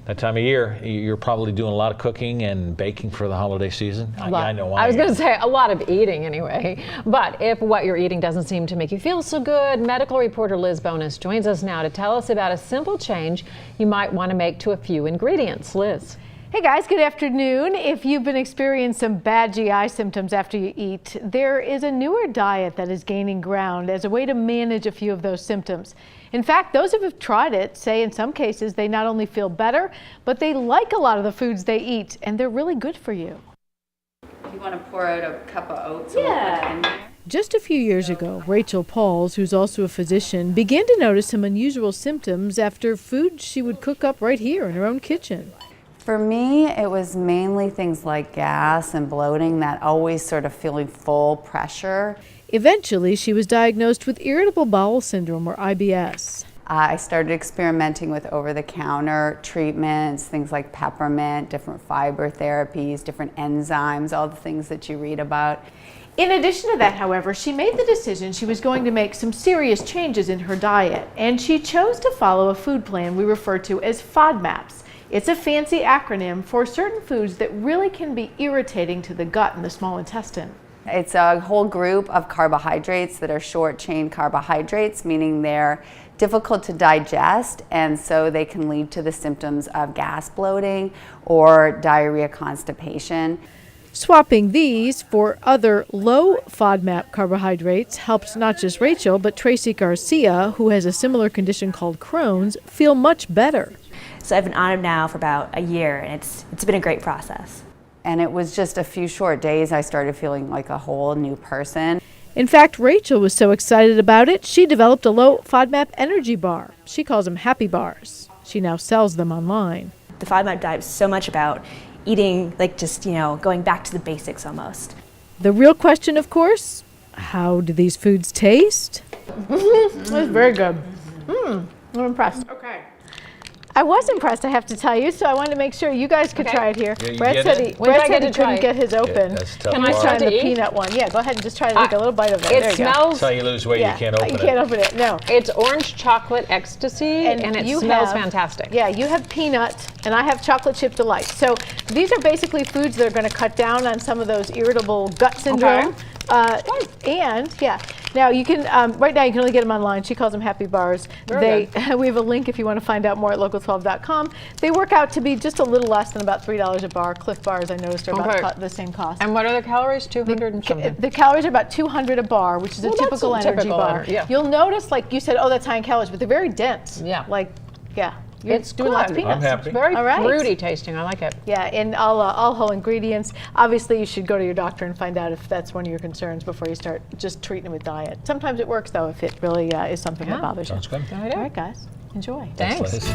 That time of year, you're probably doing a lot of cooking and baking for the holiday season. I know I was going to say a lot of eating anyway. But if what you're eating doesn't seem to make you feel so good, medical reporter Liz Bonus joins us now to tell us about a simple change you might want to make to a few ingredients. Liz. Hey guys, good afternoon. If you've been experiencing some bad GI symptoms after you eat, there is a newer diet that is gaining ground as a way to manage a few of those symptoms. In fact, those who have tried it say in some cases they not only feel better, but they like a lot of the foods they eat, and they're really good for you. You want to pour out a cup of oats and put it in there? Just a few years ago, Rachel Pauls, who's also a physician, began to notice some unusual symptoms after food she would cook up right here in her own kitchen. For me, it was mainly things like gas and bloating, that always sort of feeling full pressure. Eventually, she was diagnosed with irritable bowel syndrome, or IBS. I started experimenting with over-the-counter treatments, things like peppermint, different fiber therapies, different enzymes, all the things that you read about. In addition to that, however, she made the decision she was going to make some serious changes in her diet, and she chose to follow a food plan we refer to as FODMAPs. It's a fancy acronym for certain foods that really can be irritating to the gut and the small intestine. It's a whole group of carbohydrates that are short-chain carbohydrates, meaning they're difficult to digest, and so they can lead to the symptoms of gas, bloating, or diarrhea, constipation. Swapping these for other low FODMAP carbohydrates helped not just Rachel, but Tracy Garcia, who has a similar condition called Crohn's, feel much better. So I've been on it now for about a year, and it's been a great process. And it was just a few short days I started feeling like a whole new person. In fact, Rachel was so excited about it, she developed a low FODMAP energy bar. She calls them happy bars. She now sells them online. The FODMAP diet is so much about eating, like just, going back to the basics almost. The real question, of course, how do these foods taste? It was very good. I'm impressed. Okay. I was impressed, I have to tell you, so I wanted to make sure you guys could try it here. Yeah, Brett said he couldn't get his open. that's tough. Can I bar. try the eat? peanut one? Yeah, go ahead and just try to take a little bite of it. It There you go. smells. That's how you lose weight. Yeah, You can't open it. You can't open it, no. It's orange chocolate ecstasy, and it smells fantastic. Yeah, you have peanut, and I have chocolate chip delight. So these are basically foods that are going to cut down on some of those irritable gut syndrome. And yeah, now you can right now you can only get them online. She calls them happy bars. We have a link if you want to find out more at local12.com. They work out to be just a little less than about $3 a bar. Cliff bars, I noticed, are about the same cost. And what are the calories? 200 and something. The calories are about 200 a bar, which is a typical energy bar. Yeah. You'll notice, like you said, oh, that's high in calories, but they're very dense. Yeah. You're It's doing lots of good. peanuts. I'm happy. It's very All right. fruity tasting. I like it. Yeah, and all whole ingredients. Obviously, you should go to your doctor and find out if that's one of your concerns before you start just treating it with diet. Sometimes it works, though, if it really is something that bothers you. Sounds good. All right, guys, enjoy. Thanks. Liz.